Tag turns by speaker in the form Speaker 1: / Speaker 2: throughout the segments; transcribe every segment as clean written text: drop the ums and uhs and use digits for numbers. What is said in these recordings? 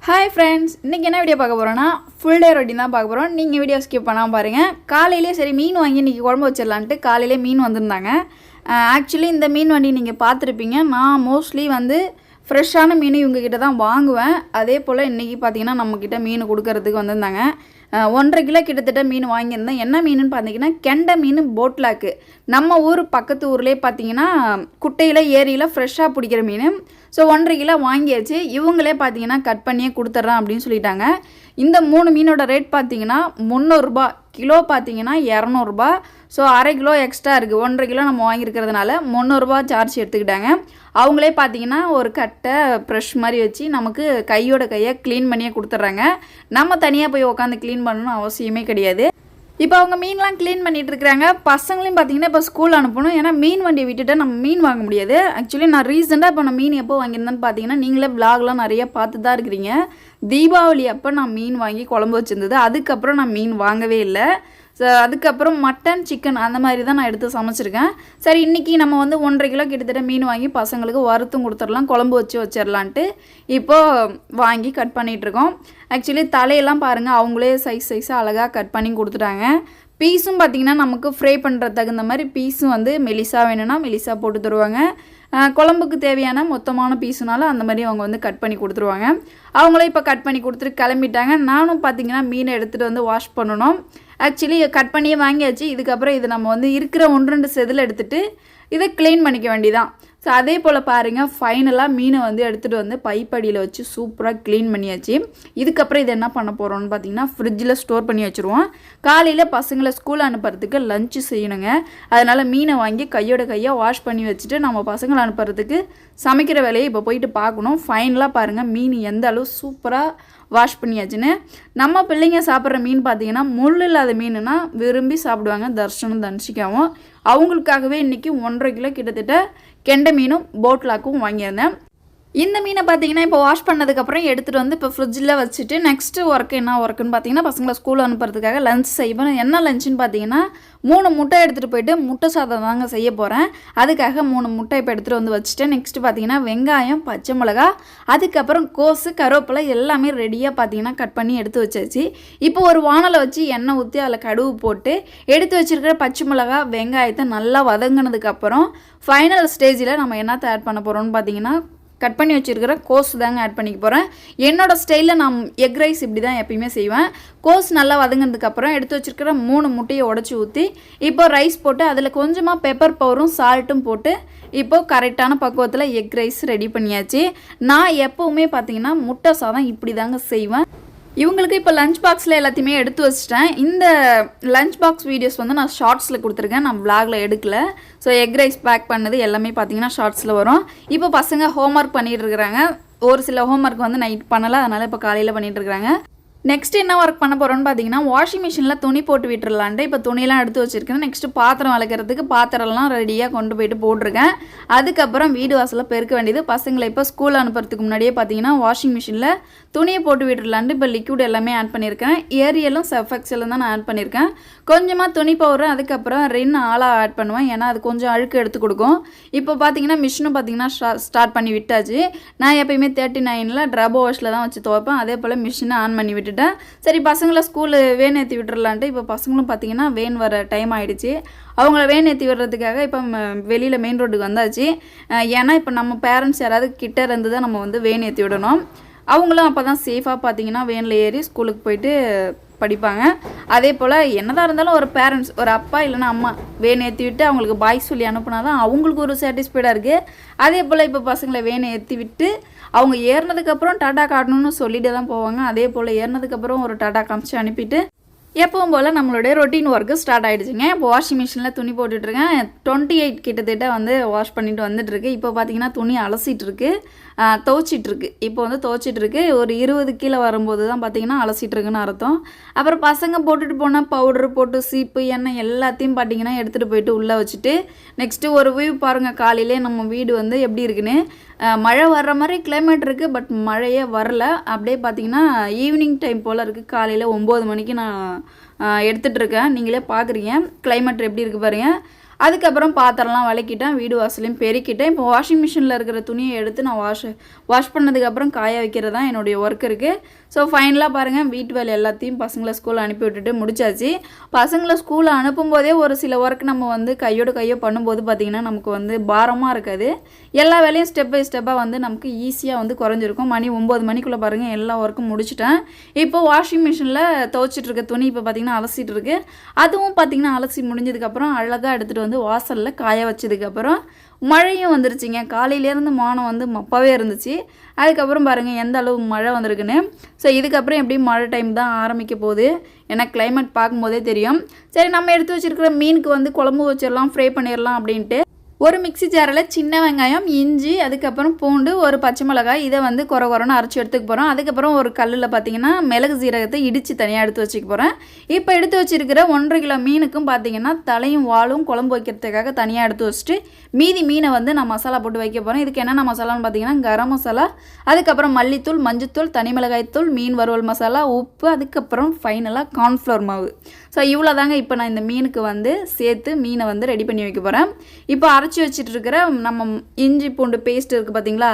Speaker 1: Hi friends, இன்றைக்கி என்ன video பார்க்க போகிறோன்னா ஃபுல் டே ரொட்டீன் தான் பார்க்க போகிறோம். நீங்கள் வீடியோ ஸ்கிப் பண்ணாமல் பாருங்கள். காலையிலே சரி மீன் வாங்கி இன்றைக்கி குழம்பு வச்சிடலான்ட்டு காலையிலே மீன் வந்திருந்தாங்க. ஆக்சுவலி இந்த மீன் வண்டி நீங்கள் பார்த்துருப்பீங்க. நான் மோஸ்ட்லி வந்து ஃப்ரெஷ்ஷான மீன் இவங்ககிட்ட தான் வாங்குவேன். அதே போல் இன்றைக்கி பார்த்தீங்கன்னா நம்மக்கிட்ட மீன் கொடுக்கறதுக்கு வந்திருந்தாங்க. 1.5 கிலோ கிட்டத்தட்ட மீன் வாங்கியிருந்தேன். என்ன மீனுன்னு பார்த்தீங்கன்னா கெண்டை மீன் போட்லாக்கு. நம்ம ஊர் பக்கத்து ஊர்லேயே பார்த்தீங்கன்னா குட்டையில் ஏரியில் ஃப்ரெஷ்ஷாக பிடிக்கிற மீன். ஸோ 1.5 கிலோ வாங்கியாச்சு. இவங்களே பார்த்தீங்கன்னா கட் பண்ணியே கொடுத்துட்றேன் அப்படின்னு சொல்லிட்டாங்க. இந்த 3 மீனோட ரேட் பார்த்தீங்கன்னா 300 ரூபா, கிலோ பார்த்தீங்கன்னா 200 ரூபா. ஸோ அரை கிலோ எக்ஸ்ட்ரா இருக்குது. 1.5 கிலோ நம்ம வாங்கியிருக்கிறதுனால 300 ரூபா சார்ஜ் எடுத்துக்கிட்டாங்க. அவங்களே பார்த்தீங்கன்னா ஒரு கட்டை ப்ரெஷ் மாதிரி வச்சு நமக்கு கையோட கையை க்ளீன் பண்ணியே கொடுத்துட்றாங்க. நம்ம தனியாக போய் உட்காந்து க்ளீன் பண்ணணும்னு அவசியமே கிடையாது. இப்போ அவங்க மீன்லாம் க்ளீன் பண்ணிகிட்டு இருக்கிறாங்க. பசங்களையும் பார்த்தீங்கன்னா இப்போ ஸ்கூல் அனுப்பணும். ஏன்னா மீன் வண்டியை விட்டுட்டு நம்ம மீன் வாங்க முடியாது. ஆக்சுவலி நான் ரீசெண்டாக இப்போ நான் மீன் எப்போ வாங்கியிருந்தேன்னு பார்த்தீங்கன்னா நீங்களே விளாக்லாம் நிறைய பார்த்து தான் இருக்கிறீங்க. தீபாவளி அப்போ நான் மீன் வாங்கி குழம்பு வச்சுருந்தது. அதுக்கப்புறம் நான் மீன் வாங்கவே இல்லை. ஸோ அதுக்கப்புறம் மட்டன், சிக்கன் அந்த மாதிரி தான் நான் எடுத்து சமைச்சிருக்கேன். சரி, இன்றைக்கி நம்ம வந்து 1.5 கிலோ கிட்டத்தட்ட மீன் வாங்கி பசங்களுக்கு வறுத்தும் கொடுத்துடலாம், குழம்பு வச்சிடலான்ட்டு இப்போது வாங்கி கட் பண்ணிகிட்ருக்கோம். ஆக்சுவலி தலையெல்லாம் பாருங்கள், அவங்களே சைஸாக அழகாக கட் பண்ணி கொடுத்துட்டாங்க. பீஸும் பார்த்திங்கன்னா நமக்கு ஃப்ரை பண்ணுறது தகுந்த மாதிரி பீஸும் வந்து மெலிசாக வேணும்னா மெலிசாக போட்டு தருவாங்க. குழம்புக்கு தேவையான மொத்தமான பீஸுனால அந்த மாதிரி அவங்க வந்து கட் பண்ணி கொடுத்துருவாங்க. அவங்களே இப்போ கட் பண்ணி கொடுத்துட்டு கிளம்பிட்டாங்க. நானும் பார்த்திங்கன்னா மீனை எடுத்துகிட்டு வந்து வாஷ் பண்ணணும். ஆக்சுவலி கட் பண்ணியே வாங்கியாச்சு. இதுக்கப்புறம் இது நம்ம வந்து இருக்கிற 1-2 செதில் எடுத்துகிட்டு இதை க்ளீன் பண்ணிக்க வேண்டியதான். ஸோ அதே போல் பாருங்கள், ஃபைனலாக மீனை வந்து எடுத்துகிட்டு வந்து பைப்படியில் வச்சு சூப்பராக க்ளீன் பண்ணியாச்சு. இதுக்கப்புறம் இது என்ன பண்ண போகிறோம்னு பார்த்தீங்கன்னா ஃப்ரிட்ஜில் ஸ்டோர் பண்ணி வச்சுருவோம். காலையில் பசங்களை ஸ்கூல் அனுப்புறதுக்கு லஞ்சு செய்யணுங்க. அதனால் மீனை வாங்கி கையோட கையாக வாஷ் பண்ணி வச்சுட்டு நம்ம பசங்களை அனுப்புறதுக்கு சமைக்கிற வேலையை இப்போ போயிட்டு பார்க்கணும். ஃபைனலாக பாருங்கள் மீன் எந்த அளவு சூப்பராக வாஷ் பண்ணியாச்சுன்னு. நம்ம பிள்ளைங்க சாப்பிட்ற மீன் பார்த்தீங்கன்னா முள் இல்லாத மீனுனா விரும்பி சாப்பிடுவாங்க. தர்ஷனும் தன்ஷிக்காவும் அவங்களுக்காகவே இன்றைக்கி 1.5 கிலோ கிட்டத்தட்ட கெண்டை மீனும் போட்லாக்கும் வாங்கியிருந்தேன். இந்த மீனை பார்த்தீங்கன்னா இப்போ வாஷ் பண்ணதுக்கப்புறம் எடுத்துகிட்டு வந்து இப்போ ஃப்ரிட்ஜில் வச்சுட்டு நெக்ஸ்ட்டு ஒர்க்கு என்ன ஒர்க்குன்னு பார்த்தீங்கன்னா பசங்களை ஸ்கூல் அனுப்புறதுக்காக லஞ்ச் செய்வேன். என்ன லஞ்சுன்னு பார்த்தீங்கன்னா 3 முட்டை எடுத்துகிட்டு போயிட்டு முட்டை சாதம் தாங்க செய்ய போகிறேன். அதுக்காக 3 முட்டை இப்போ எடுத்துகிட்டு வந்து வச்சுட்டேன். நெக்ஸ்ட்டு பார்த்தீங்கன்னா வெங்காயம், பச்சை மிளகா, அதுக்கப்புறம் கோஸு, கருவேப்பிலை எல்லாமே ரெடியாக பார்த்தீங்கன்னா கட் பண்ணி எடுத்து வச்சாச்சு. இப்போ ஒரு வானலை வச்சு எண்ணெய் ஊற்றி அதில் கடுகு போட்டு எடுத்து வச்சுருக்கிற பச்சை மிளகா, வெங்காயத்தை நல்லா வதங்கினதுக்கப்புறம் ஃபைனல் ஸ்டேஜில் நம்ம என்னத்தை ஆட் பண்ண போகிறோம்னு பார்த்தீங்கன்னா கட் பண்ணி வச்சுருக்கிற கோஸ் தாங்க ஆட் பண்ணிக்க போகிறேன். என்னோடய ஸ்டைலில் நான் எக் ரைஸ் இப்படி தான் எப்பயுமே செய்வேன். கோஸ் நல்லா வதங்கினதுக்கப்புறம் எடுத்து வச்சுருக்கிற 3 முட்டையை உடச்சி ஊற்றி இப்போ ரைஸ் போட்டு அதில் கொஞ்சமாக பெப்பர் பவுரும் சால்ட்டும் போட்டு இப்போது கரெக்டான பக்குவத்தில் எக் ரைஸ் ரெடி பண்ணியாச்சு. நான் எப்போவுமே பார்த்தீங்கன்னா முட்டை சாதம் இப்படி தாங்க செய்வேன். இவங்களுக்கு இப்போ லஞ்ச் பாக்ஸில் எல்லாத்தையுமே எடுத்து வச்சிட்டேன். இந்த லஞ்ச் பாக்ஸ் வீடியோஸ் வந்து நான் ஷார்ட்ஸில் கொடுத்துருக்கேன், நான் விளாகில் எடுக்கல. ஸோ எக் ரைஸ் பேக் பண்ணது எல்லாமே பார்த்தீங்கன்னா ஷார்ட்ஸில் வரும். இப்போ பசங்க ஹோம்ஒர்க் பண்ணிகிட்டு இருக்கிறாங்க. ஒரு சில ஹோம்ஒர்க் வந்து நைட் பண்ணலை, அதனால் இப்போ காலையில் பண்ணிகிட்டு இருக்கிறாங்க. நெக்ஸ்ட் என்ன ஒர்க் பண்ண போகிறோன்னு பார்த்தீங்கன்னா வாஷிங் மிஷினில் துணி போட்டு விட்டுறலான்ட்டு இப்போ துணியெல்லாம் எடுத்து வச்சுருக்கேன். நெக்ஸ்ட்டு பாத்திரம் வளர்க்குறதுக்கு பாத்திரம்லாம் ரெடியாக கொண்டு போயிட்டு போட்டிருக்கேன். அதுக்கப்புறம் வீடு வாசலில் பெருக்க வேண்டியது. பசங்களை இப்போ ஸ்கூல் அனுப்புறதுக்கு முன்னாடியே பார்த்தீங்கன்னா வாஷிங் மிஷினில் துணியை போட்டு விட்டுறலான்ட்டு இப்போ லிக்விட் எல்லாமே ஆட் பண்ணியிருக்கேன். ஏரியலும் சர்ஃபெக்சலும் தான் நான் ஆட் பண்ணியிருக்கேன். கொஞ்சமாக துணி பவுடர், அதுக்கப்புறம் ரின் ஆளாக ஆட் பண்ணுவேன். ஏன்னா அது கொஞ்சம் அழுக்கு எடுத்து கொடுக்கும். இப்போ பார்த்தீங்கன்னா மிஷினும் பார்த்தீங்கன்னா ஸ்டார்ட் பண்ணி விட்டாச்சு. நான் எப்பயுமே 39ல் ட்ரபோ வாஷில் தான் வச்சு துவைப்பேன். அதே போல் மிஷினை ஆன் பண்ணி விட்டுட்டு சரி பசங்களை ஸ்கூலு வேன் ஏற்றி விட்டுறலான்ட்டு இப்போ பசங்களும் பார்த்தீங்கன்னா வேன் வர டைம் ஆகிடுச்சு. அவங்கள வேன் ஏற்றி விடுறதுக்காக இப்போ வெளியில் மெயின் ரோட்டுக்கு வந்தாச்சு. ஏன்னா இப்போ நம்ம பேரண்ட்ஸ் யாராவது கிட்ட இருந்து தான் நம்ம வந்து வேன் ஏற்றி விடணும். அவங்களும் அப்போ தான் சேஃபாக பார்த்தீங்கன்னா வேனில் ஏறி ஸ்கூலுக்கு போயிட்டு படிப்பாங்க. அதே போல் என்னதான் இருந்தாலும் ஒரு பேரண்ட்ஸ், ஒரு அப்பா இல்லைன்னா அம்மா வேன் ஏற்றி விட்டு அவங்களுக்கு பாய் சொல்லி அனுப்புனா தான் அவங்களுக்கு ஒரு சாட்டிஸ்ஃபைடாக இருக்குது. அதே போல் இப்போ பசங்களை வேனை ஏற்றி விட்டு அவங்க ஏறினதுக்கப்புறம் டாட்டா காட்டணும்னு சொல்லிட்டு தான் போவாங்க. அதே போல் ஏறினதுக்கப்புறம் ஒரு டாட்டா காமிச்சு அனுப்பிட்டு எப்பவும் போல் நம்மளுடைய ரொட்டீன் ஒர்க்கு ஸ்டார்ட் ஆகிடுச்சுங்க. இப்போ வாஷிங் மிஷினில் துணி போட்டுட்ருக்கேன். 28 கிட்டத்தட்ட வந்து வாஷ் பண்ணிட்டு வந்துட்டுருக்கு. இப்போ பார்த்தீங்கன்னா துணி அலசிட்டுருக்கு, துவைச்சிட்ருக்கு. இப்போ வந்து துவைச்சிட்ருக்கு. ஒரு 20 கீழே வரும்போது தான் பார்த்தீங்கன்னா அலசிட்டுருக்குன்னு அர்த்தம். அப்புறம் பசங்க போட்டுட்டு போனால் பவுட்ரு போட்டு சீப்பு எண்ணெய் எல்லாத்தையும் பார்த்தீங்கன்னா எடுத்துகிட்டு போயிட்டு உள்ளே வச்சுட்டு நெக்ஸ்ட்டு ஒரு வியூ பாருங்கள். காலையிலே நம்ம வீடு வந்து எப்படி இருக்குன்னு. மழை வர்ற மாதிரி கிளைமேட் இருக்குது, பட் மழையே வரல. அப்படியே பார்த்தீங்கன்னா ஈவினிங் டைம் போல் இருக்குது. காலையில் 9 மணிக்கு நான் எடுத்துகிட்ருக்கேன். நீங்களே பார்க்குறீங்க கிளைமேட் எப்படி இருக்குது பாருங்கள். அதுக்கப்புறம் பாத்திரம்லாம் விளக்கிட்டேன், வீடு வாசலையும் பெருக்கிட்டேன். இப்போ வாஷிங் மிஷினில் இருக்கிற துணியை எடுத்து நான் வாஷ் பண்ணதுக்கப்புறம் காய வைக்கிறது தான் என்னுடைய ஒர்க் இருக்குது. ஸோ ஃபைனலாக பாருங்கள், வீட்டு வேலை எல்லாத்தையும் பசங்களை ஸ்கூல் அனுப்பி விட்டுட்டு முடிச்சாச்சு. பசங்களை ஸ்கூலில் அனுப்பும்போதே ஒரு சில ஒர்க் நம்ம வந்து கையோ பண்ணும்போது பார்த்திங்கன்னா நமக்கு வந்து பாரமாக இருக்காது. எல்லா வேலையும் ஸ்டெப் பை ஸ்டெப்பாக வந்து நமக்கு ஈஸியாக வந்து குறைஞ்சிருக்கும். மணி 9 மணிக்குள்ளே பாருங்கள் எல்லா ஒர்க்கும் முடிச்சிட்டேன். இப்போ வாஷிங் மிஷினில் துவைச்சிட்டு இருக்க துணி இப்போ பார்த்திங்கன்னா அலசிட்டு இருக்கு. அதுவும் பார்த்திங்கன்னா அலசி முடிஞ்சதுக்கப்புறம் அழகாக எடுத்துகிட்டு வந்து வாசலில் காய வச்சதுக்கப்புறம் மழையும் வந்துருச்சுங்க. காலையிலேருந்து வானம் வந்து மப்பாவே இருந்துச்சு. அதுக்கப்புறம் பாருங்கள் எந்த அளவு மழை வந்திருக்குன்னு. ஸோ இதுக்கப்புறம் எப்படியும் மழை டைம் தான் ஆரம்பிக்க போகுது. ஏன்னா கிளைமேட் பார்க்கும்போதே தெரியும். சரி, நம்ம எடுத்து வச்சுருக்கிற மீனுக்கு வந்து குழம்பு வச்சிடலாம், ஃப்ரை பண்ணிடலாம் அப்படின்ட்டு ஒரு மிக்ஸி ஜாரில் சின்ன வெங்காயம், இஞ்சி, அதுக்கப்புறம் பூண்டு, ஒரு பச்சை மிளகாய் இதை வந்து கொரன்னு அரைச்சி எடுத்துக்க போகிறோம். அதுக்கப்புறம் ஒரு கல்லில் பார்த்திங்கன்னா மிளகு சீரகத்தை இடித்து தனியாக எடுத்து வச்சுக்க போகிறேன். இப்போ எடுத்து வச்சுருக்கிற 1.5 கிலோ மீனுக்கும் பார்த்திங்கன்னா தலையும் வாலும் குழம்பு வைக்கிறதுக்காக தனியாக எடுத்து வச்சுட்டு மீதி மீனை வந்து நான் மசாலா போட்டு வைக்க போகிறேன். இதுக்கு என்னென்ன மசாலான்னு பார்த்திங்கன்னா கரம் மசாலா, அதுக்கப்புறம் மல்லித்தூள், மஞ்சத்தூள், தனி மிளகாய்த்தூள், மீன் வறுவல் மசாலா, உப்பு, அதுக்கப்புறம் ஃபைனலாக கார்ன்ஃப்ளவர் மாவு. ஸோ இவ்வளோ தாங்க இப்போ நான் இந்த மீனுக்கு வந்து சேர்த்து மீனை வந்து ரெடி பண்ணி வைக்க போகிறேன். இப்போ அரைச்சி வச்சுட்டு இருக்கிற நம்ம இஞ்சி பூண்டு பேஸ்ட் இருக்குது பார்த்தீங்களா,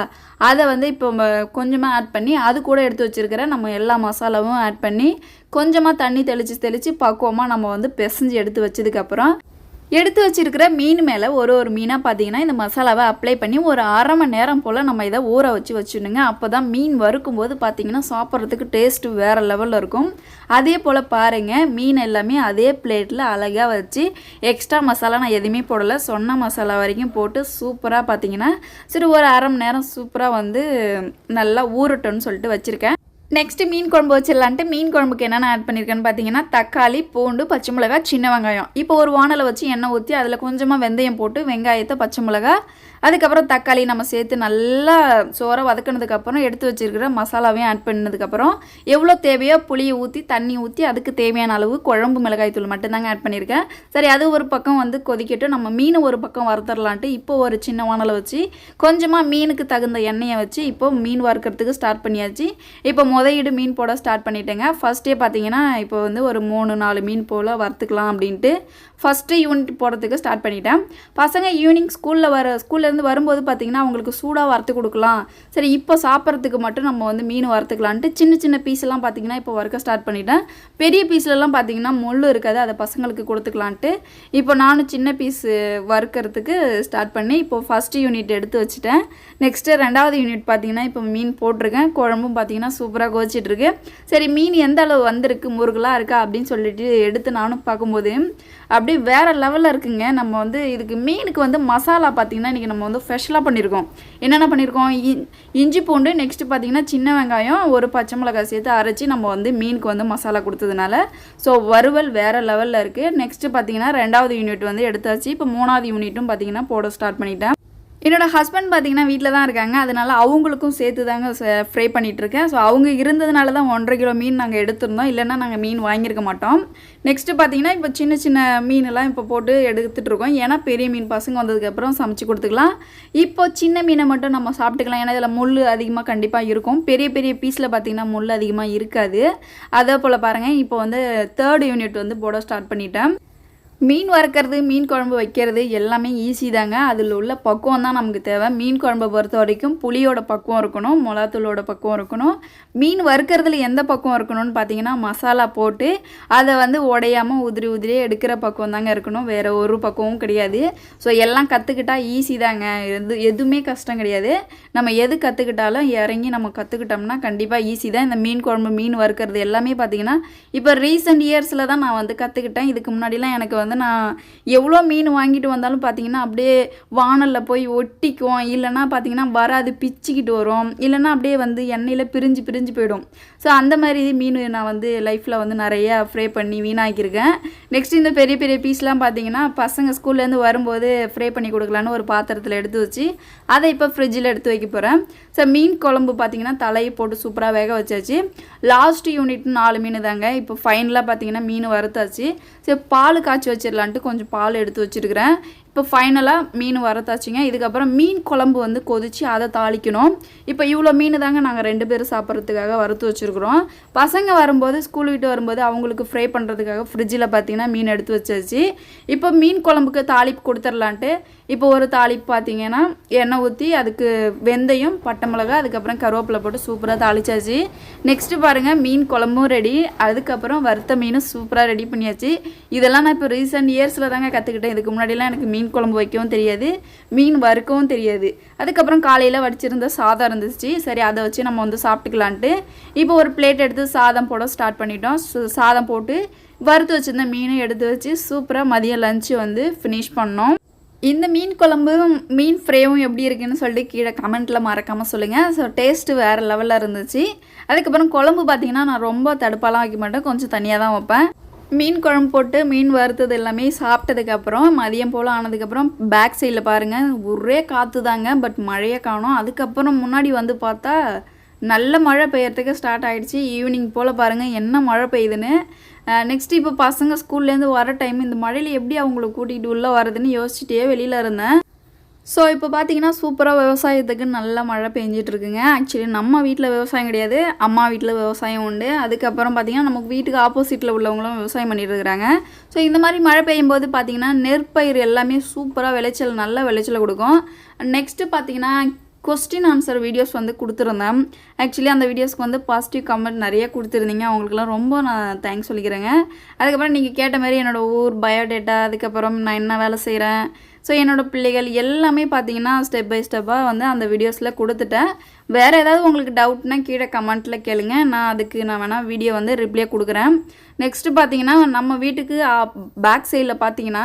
Speaker 1: அதை வந்து இப்போ கொஞ்சமாக ஆட் பண்ணி அது கூட எடுத்து வச்சுருக்கிற நம்ம எல்லா மசாலாவும் ஆட் பண்ணி கொஞ்சமாக தண்ணி தெளித்து பக்குவமாக நம்ம வந்து பிசைஞ்சு எடுத்து வச்சதுக்கப்புறம் எடுத்து வச்சுருக்கிற மீன் மேலே ஒரு மீனாக பார்த்தீங்கன்னா இந்த மசாலாவை அப்ளை பண்ணி ஒரு 1/2 மணி நேரம் போல் நம்ம இதை ஊற வச்சுடுங்க. அப்போ தான் மீன் வறுக்கும்போது பார்த்திங்கன்னா சாப்பிட்றதுக்கு டேஸ்ட்டு வேறு லெவலில் இருக்கும். அதே போல் பாருங்கள், மீன் எல்லாமே அதே பிளேட்டில் அழகாக வச்சு எக்ஸ்ட்ரா மசாலா நான் எதுவுமே போடலை, சொன்ன மசாலா வரைக்கும் போட்டு சூப்பராக பார்த்திங்கன்னா சரி ஒரு 1/2 மணி நேரம் சூப்பராக வந்து நல்லா ஊறட்டும்னு சொல்லிட்டு வச்சுருக்கேன். நெக்ஸ்ட்டு மீன் குழம்பு வச்சிடலான்ட்டு மீன் குழம்புக்கு என்னென்ன ஆட் பண்ணியிருக்கேன்னு பார்த்தீங்கன்னா தக்காளி, பூண்டு, பச்சை மிளகாய், சின்ன வெங்காயம். இப்போ ஒரு வானலை வச்சு எண்ணெய் ஊற்றி அதில் கொஞ்சமாக வெந்தயம் போட்டு வெங்காயத்தை, பச்சை மிளகாய், அதுக்கப்புறம் தக்காளி நம்ம சேர்த்து நல்லா சோறை வதக்கினதுக்கப்புறம் எடுத்து வச்சுருக்கிற மசாலாவையும் ஆட் பண்ணதுக்கப்புறம் எவ்வளோ தேவையோ புளியை ஊற்றி தண்ணி ஊற்றி அதுக்கு தேவையான அளவு குழம்பு மிளகாய் தூள் மட்டும்தாங்க ஆட் பண்ணியிருக்கேன். சரி, அது ஒரு பக்கம் வந்து கொதிக்கட்டு, நம்ம மீன் ஒரு பக்கம் வறுத்தரலான்ட்டு இப்போ ஒரு சின்ன வானலை வச்சு கொஞ்சமாக மீனுக்கு தகுந்த எண்ணெயை வச்சு இப்போ மீன் வறுக்கிறதுக்கு ஸ்டார்ட் பண்ணியாச்சு. இப்போ முதலீடு மீன் போட ஸ்டார்ட் பண்ணிட்டேங்க. ஃபஸ்ட்டே பார்த்தீங்கன்னா இப்போ வந்து ஒரு 3-4 மீன் போல் வறுத்துக்கலாம் அப்படின்ட்டு ஃபஸ்ட்டு யூனிட் போடுறதுக்கு ஸ்டார்ட் பண்ணிட்டேன். பசங்க ஈவினிங் ஸ்கூல்லேருந்து வரும்போது பார்த்திங்கன்னா அவங்களுக்கு சூடாக வறுத்து கொடுக்கலாம். சரி, இப்போ சாப்பிட்றதுக்கு மட்டும் நம்ம வந்து மீன் வறுத்துக்கலான்ட்டு சின்ன பீஸெல்லாம் பார்த்திங்கன்னா இப்போ வறுக்க ஸ்டார்ட் பண்ணிட்டேன். பெரிய பீஸ்லலாம் பார்த்திங்கன்னா முள் இருக்காது, அதை பசங்களுக்கு கொடுத்துக்கலான்ட்டு இப்போ நானும் சின்ன பீஸ் வறுக்கிறதுக்கு ஸ்டார்ட் பண்ணி இப்போ ஃபஸ்ட்டு யூனிட் எடுத்து வச்சுட்டேன். நெக்ஸ்ட்டு 2வது யூனிட் பார்த்திங்கன்னா இப்போ மீன் போட்டிருக்கேன். குழம்பும் பார்த்திங்கன்னா சூப்பராக கொதிச்சிட்ருக்கு. சரி, மீன் எந்த அளவு வந்திருக்கு, முருகலாக இருக்கா அப்படின்னு சொல்லிட்டு எடுத்து நானும் பார்க்கும்போது அப்படியே வேறு லெவலில் இருக்குங்க. நம்ம வந்து இதுக்கு மீனுக்கு வந்து மசாலா பார்த்திங்கன்னா இன்றைக்கி நம்ம வந்து ஸ்பெஷலாக பண்ணியிருக்கோம். என்னென்ன பண்ணியிருக்கோம், இஞ்சி பூண்டு, நெக்ஸ்ட்டு பார்த்திங்கன்னா சின்ன வெங்காயம், ஒரு பச்சை மிளகாய் சேர்த்து அரைச்சி நம்ம வந்து மீனுக்கு வந்து மசாலா கொடுத்ததுனால ஸோ வறுவல் வேறு லெவலில் இருக்குது. நெக்ஸ்ட்டு பார்த்திங்கன்னா 2வது யூனிட் வந்து எடுத்தாச்சு. இப்போ 3வது யூனிட்டும் பார்த்திங்கன்னா போட ஸ்டார்ட் பண்ணிட்டேன். என்னோடய ஹஸ்பண்ட் பார்த்திங்கன்னா வீட்டில் தான் இருக்காங்க, அதனால் அவங்களுக்கும் சேர்த்து தாங்க ஃப்ரை பண்ணிகிட்ருக்கேன். ஸோ அவங்க இருந்ததுனால தான் 1.5 கிலோ மீன் நாங்கள் எடுத்திருந்தோம், இல்லைன்னா நாங்கள் மீன் வாங்கியிருக்க மாட்டோம். நெக்ஸ்ட்டு பார்த்திங்கன்னா இப்போ சின்ன மீனெல்லாம் இப்போ போட்டு எடுத்துகிட்ருக்கோம். ஏன்னா பெரிய மீன் பசங்க வந்ததுக்கப்புறம் சமைச்சு கொடுத்துக்கலாம். இப்போ சின்ன மீனை மட்டும் நம்ம சாப்பிட்டுக்கலாம், ஏன்னா இதில் முள் அதிகமாக கண்டிப்பாக இருக்கும். பெரிய பீஸில் பார்த்திங்கன்னா முள் அதிகமாக இருக்காது. அதே போல் பாருங்கள், இப்போ வந்து 3rd யூனிட் வந்து போட ஸ்டார்ட் பண்ணிட்டேன். மீன் வறுக்கிறது, மீன் குழம்பு வைக்கிறது எல்லாமே ஈஸி தாங்க. அதில் உள்ள பக்குவம் தான் நமக்கு தேவை. மீன் குழம்பை பொறுத்த வரைக்கும் புளியோட பக்குவம் இருக்கணும், மிளகாத்தூளோட பக்குவம் இருக்கணும். மீன் வறுக்கிறதுல எந்த பக்குவம் இருக்கணும்னு பார்த்தீங்கன்னா மசாலா போட்டு அதை வந்து உடையாமல் உதிரி எடுக்கிற பக்குவம் தாங்க இருக்கணும், வேறு ஒரு பக்குவமும் கிடையாது. ஸோ எல்லாம் கற்றுக்கிட்டா ஈஸி தாங்க, எதுவுமே கஷ்டம் கிடையாது. நம்ம எது கற்றுக்கிட்டாலும் இறங்கி நம்ம கற்றுக்கிட்டோம்னா கண்டிப்பாக ஈஸி தான். இந்த மீன் குழம்பு, மீன் வறுக்கிறது எல்லாமே பார்த்திங்கன்னா இப்போ ரீசெண்ட் இயர்ஸில் தான் நான் வந்து கற்றுக்கிட்டேன். இதுக்கு முன்னாடிலாம் எனக்கு வந்து நான் எவ்வளோ மீன் வாங்கிட்டு வந்தாலும் பார்த்திங்கன்னா அப்படியே வானலில் போய் ஒட்டிக்கும், இல்லைன்னா பார்த்திங்கன்னா வராது, பிச்சுக்கிட்டு வரும், இல்லைன்னா அப்படியே வந்து எண்ணெயில் பிரிஞ்சு போயிடும். ஸோ அந்த மாதிரி மீன் நான் வந்து லைஃப்பில் வந்து நிறையா ஃப்ரை பண்ணி வீணாக்கியிருக்கேன். நெக்ஸ்ட் இந்த பெரிய பீஸ்லாம் பார்த்திங்கன்னா பசங்க ஸ்கூல்லேருந்து வரும்போது ஃப்ரை பண்ணி கொடுக்கலான்னு ஒரு பாத்திரத்தில் எடுத்து வச்சு அதை இப்போ ஃப்ரிட்ஜில் எடுத்து வைக்க போகிறேன். ஸோ மீன் குழம்பு பார்த்திங்கன்னா தலையை போட்டு சூப்பராக வேக வச்சாச்சு. லாஸ்ட் யூனிட் 4 மீன் தாங்க. இப்போ ஃபைனலாக பார்த்திங்கன்னா மீன் வறுத்தாச்சு. சரி, பால் காய்ச்சி வச்சிடலான்ட்டு கொஞ்சம் பால் எடுத்து வச்சுருக்கிறேன். இப்போ ஃபைனலாக மீன் வறுத்தாச்சுங்க. இதுக்கப்புறம் மீன் குழம்பு வந்து கொதித்து அதை தாளிக்கணும். இப்போ இவ்வளோ மீன் தாங்க நாங்கள் 2 பேரும் சாப்பிட்றதுக்காக வறுத்து வச்சுருக்குறோம். பசங்க வரும்போது ஸ்கூல் விட்டு வரும்போது அவங்களுக்கு ஃப்ரை பண்ணுறதுக்காக ஃப்ரிட்ஜில் பார்த்திங்கன்னா மீன் எடுத்து வச்சாச்சு. இப்போ மீன் குழம்புக்கு தாளிப்பு கொடுத்துடலான்ட்டு இப்போ ஒரு தாளிப்பு பார்த்திங்கன்னா எண்ணெய் ஊற்றி அதுக்கு வெந்தயம், பட்டை மிளகா, அதுக்கப்புறம் கருவேப்பிலை போட்டு சூப்பராக தாளிச்சாச்சு. நெக்ஸ்ட்டு பாருங்கள் மீன் குழம்பும் ரெடி. அதுக்கப்புறம் வறுத்த மீனும் சூப்பராக ரெடி பண்ணியாச்சு. இதெல்லாம் நான் இப்போ ரீசெண்ட் இயர்ஸில் தாங்க கற்றுக்கிட்டேன். இதுக்கு முன்னாடிலாம் எனக்கு மீன் குழம்பு வைக்கவும் தெரியாது, மீன் வறுக்கவும் தெரியாது. அதுக்கப்புறம் காலையில் வடிச்சிருந்த சாதம் இருந்துச்சு. சரி அதை வச்சு நம்ம வந்து சாப்பிட்டுக்கலான்ட்டு இப்போ ஒரு பிளேட் எடுத்து சாதம் போட ஸ்டார்ட் பண்ணிட்டோம். சாதம் போட்டு வறுத்து வச்சுருந்த மீனை எடுத்து வச்சு சூப்பராக மதியம் லஞ்சு வந்து ஃபினிஷ் பண்ணோம். இந்த மீன் குழம்பும் மீன் ஃப்ரையும் எப்படி இருக்குன்னு சொல்லிட்டு கீழே கமெண்ட்டில் மறக்காமல் சொல்லுங்கள். ஸோ டேஸ்ட்டு வேறு லெவலில் இருந்துச்சு. அதுக்கப்புறம் குழம்பு பார்த்திங்கன்னா நான் ரொம்ப தடுப்பாலாம் வைக்க மாட்டேன், கொஞ்சம் தனியாக தான் வைப்பேன். மீன் குழம்பு போட்டு மீன் வறுத்தது எல்லாமே சாப்பிட்டதுக்கப்புறம் மதியம் போல் ஆனதுக்கப்புறம் பேக் சைடில் பாருங்கள் ஒரே காற்று தாங்க, பட் மழையை காணோம். அதுக்கப்புறம் முன்னாடி வந்து பார்த்தா நல்ல மழை பெய்யறதுக்கு ஸ்டார்ட் ஆகிடுச்சு. ஈவினிங் போல் பாருங்கள் என்ன மழை பெய்யுதுன்னு. நெக்ஸ்ட் இப்போ பசங்க ஸ்கூல்லேருந்து வர டைம் இந்த மழையில் எப்படி அவங்கள கூட்டிகிட்டு உள்ளே வரதுன்னு யோசிச்சுட்டே வெளியில் இருந்தேன். ஸோ இப்போ பார்த்தீங்கன்னா சூப்பராக விவசாயத்துக்கு நல்ல மழை பெஞ்சிட்ருக்குங்க. ஆக்சுவலி நம்ம வீட்டில் விவசாயம் கிடையாது, அம்மா வீட்டில் விவசாயம் உண்டு. அதுக்கப்புறம் பார்த்திங்கன்னா நமக்கு வீட்டுக்கு ஆப்போசிட்டில் உள்ளவங்களும் விவசாயம் பண்ணிட்டு இருக்கிறாங்க. ஸோ இந்த மாதிரி மழை பெய்யும் போது பார்த்திங்கன்னா நெற்பயிர் எல்லாமே சூப்பராக விளைச்சல், நல்ல விளைச்சலை கொடுக்கும். நெக்ஸ்ட்டு பார்த்திங்கன்னா கொஸ்டின் ஆன்சர் வீடியோஸ் வந்து கொடுத்துருந்தேன். ஆக்சுவலி அந்த வீடியோஸ்க்கு வந்து பாசிட்டிவ் கமெண்ட் நிறைய கொடுத்துருந்தீங்க. அவங்களுக்குலாம் ரொம்ப நான் தேங்க்ஸ் சொல்லிக்கிறேங்க. அதுக்கப்புறம் நீங்கள் கேட்ட மாதிரி என்னோடய ஊர், பயோடேட்டா, அதுக்கப்புறம் நான் என்ன வேலை செய்கிறேன், ஸோ என்னோடய பிள்ளைகள் எல்லாமே பார்த்தீங்கன்னா ஸ்டெப் பை ஸ்டெப்பாக வந்து அந்த வீடியோஸில் கொடுத்துட்டேன். வேறு ஏதாவது உங்களுக்கு டவுட்னா கீழே கமெண்ட்டில் கேளுங்க, நான் அதுக்கு நான் வேணால் வீடியோ வந்து ரிப்ளை கொடுக்குறேன். நெக்ஸ்ட்டு பார்த்தீங்கன்னா நம்ம வீட்டுக்கு பேக் சைடில் பார்த்தீங்கன்னா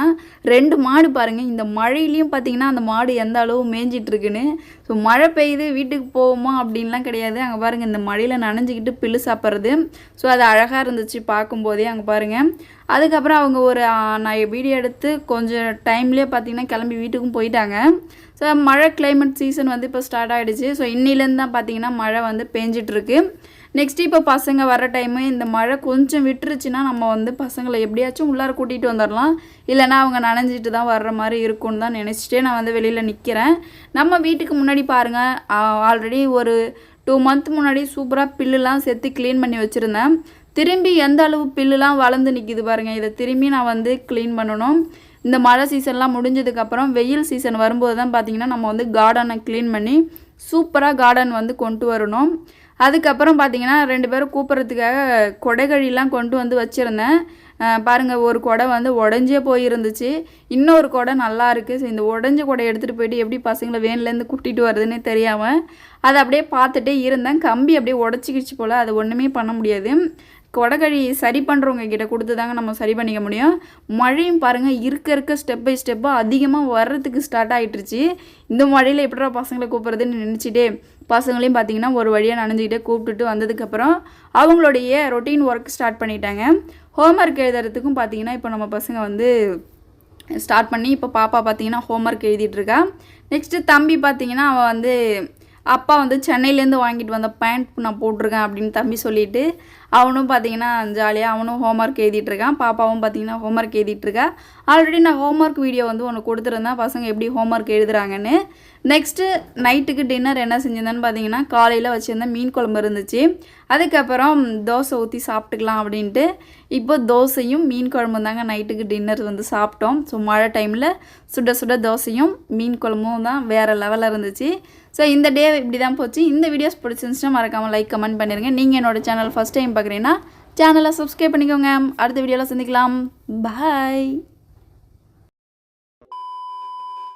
Speaker 1: 2 மாடு பாருங்கள். இந்த மழையிலையும் பார்த்தீங்கன்னா அந்த மாடு எந்த அளவு மேய்ஞ்சிட்ருக்குன்னு. ஸோ மழை பெய்யுது வீட்டுக்கு போவோமா அப்படின்லாம் கிடையாது. அங்கே பாருங்கள் இந்த மழையில் நனைஞ்சிக்கிட்டு பில்லு சாப்பிட்றது. ஸோ அது அழகாக இருந்துச்சு பார்க்கும்போதே. அங்கே பாருங்கள். அதுக்கப்புறம் அவங்க ஒரு நான் வீடியோ எடுத்து கொஞ்சம் டைம்லேயே பார்த்தீங்கன்னா கிளம்பி வீட்டுக்கும் போயிட்டாங்க. ஸோ மழை கிளைமேட் சீசன் வந்து இப்போ ஸ்டார்ட் ஆகிடுச்சு. ஸோ இன்னிலேருந்து தான் பார்த்தீங்கன்னா மழை வந்து பேஞ்சிட்ருக்கு. நெக்ஸ்ட்டு இப்போ பசங்க வர டைமு இந்த மழை கொஞ்சம் விட்டுருச்சுன்னா நம்ம வந்து பசங்களை எப்படியாச்சும் உள்ளார கூட்டிகிட்டு வந்துடலாம். இல்லைனா அவங்க நனைஞ்சிட்டு தான் வர்ற மாதிரி இருக்கும்னு தான் நினச்சிட்டே நான் வந்து வெளியில் நிற்கிறேன். நம்ம வீட்டுக்கு முன்னாடி பாருங்கள், ஆல்ரெடி ஒரு 2 மந்த் முன்னாடி சூப்பராக பில்லுலாம் சேர்த்து க்ளீன் பண்ணி வச்சுருந்தேன். திரும்பி எந்த அளவு பில்லுலாம் வளர்ந்து நிற்கிது பாருங்கள். இதை திரும்பி நான் வந்து க்ளீன் பண்ணணும். இந்த மழை சீசன்லாம் முடிஞ்சதுக்கப்புறம் வெயில் சீசன் வரும்போது தான் பார்த்திங்கன்னா நம்ம வந்து கார்டனை க்ளீன் பண்ணி சூப்பராக கார்டன் வந்து கொண்டு வரணும். அதுக்கப்புறம் பார்த்திங்கன்னா 2 பேரும் கூப்பிட்றதுக்காக கொடைகழிலாம் கொண்டு வந்து வச்சுருந்தேன். பாருங்கள் ஒரு கொடை வந்து உடஞ்சே போயிருந்துச்சு, இன்னொரு கொடை நல்லா இருக்குது. ஸோ இந்த உடஞ்ச கொடை எடுத்துகிட்டு போயிட்டு எப்படி பசங்களை வேன்லேருந்து கூட்டிகிட்டு வருதுன்னே தெரியாமல் அதை அப்படியே பார்த்துட்டே இருந்தேன். கம்பி அப்படியே உடச்சிக்கிச்சு போல், அது ஒன்றுமே பண்ண முடியாது. கொடைகழி சரி பண்ணுறவங்க கிட்ட கொடுத்து தாங்க நம்ம சரி பண்ணிக்க முடியும். மழையும் பாருங்கள் இருக்க ஸ்டெப் பை ஸ்டெப்பாக அதிகமாக வர்றதுக்கு ஸ்டார்ட் ஆகிட்டுருச்சு. இந்த மழையில் எப்படிடா பசங்களை கூப்பிட்றதுன்னு நினச்சிட்டே பசங்களையும் பார்த்திங்கன்னா ஒரு வழியாக நனைஞ்சிக்கிட்டே கூப்பிட்டுட்டு வந்ததுக்கப்புறம் அவங்களுடைய ரொட்டீன் ஒர்க் ஸ்டார்ட் பண்ணிட்டாங்க. ஹோம்ஒர்க் எழுதுறதுக்கும் பார்த்திங்கன்னா இப்போ நம்ம பசங்க வந்து ஸ்டார்ட் பண்ணி இப்போ பாப்பா பார்த்திங்கன்னா ஹோம்ஒர்க் எழுதிட்டுருக்கா. நெக்ஸ்ட்டு தம்பி பார்த்திங்கன்னா அவன் வந்து அப்பா வந்து சென்னையிலேருந்து வாங்கிட்டு வந்த பேண்ட் நான் போட்டிருக்கேன் அப்படின்னு தம்பி சொல்லிவிட்டு அவனும் பார்த்திங்கன்னா ஜாலியாக அவனும் ஹோம்ஒர்க் எழுதிட்டுருக்கான். பாப்பாவும் பார்த்திங்கன்னா ஹோம்ஒர்க் எழுதிட்டுருக்கா. ஆல்ரெடி நான் ஹோம்ஒர்க் வீடியோ வந்து ஒன்று கொடுத்துருந்தேன், பசங்க எப்படி ஹோம்ஒர்க் எழுதுறாங்கன்னு. நெக்ஸ்ட்டு நைட்டுக்கு டின்னர் என்ன செஞ்சிருந்தேன்னு பார்த்தீங்கன்னா காலையில் வச்சுருந்தேன் மீன் குழம்பு இருந்துச்சு. அதுக்கப்புறம் தோசை ஊற்றி சாப்பிட்டுக்கலாம் அப்படின்ட்டு இப்போ தோசையும் மீன் குழம்பும் தாங்க நைட்டுக்கு டின்னர் வந்து சாப்பிட்டோம். ஸோ மழை டைமில் சுட தோசையும் மீன் குழம்பும் தான் வேறு லெவலில் இருந்துச்சு. ஸோ இந்த டே இப்படி தான் போச்சு. இந்த வீடியோஸ் பிடிச்சிருந்துச்சுன்னா மறக்காமல் லைக் கமெண்ட் பண்ணிடுங்க. நீங்கள் என்னோடய சேனல் ஃபஸ்ட் டைம் பார்க்குறீங்கன்னா சேனலை சப்ஸ்கிரைப் பண்ணிக்கோங்க. அடுத்த வீடியோவில் சந்திக்கலாம். பாய்.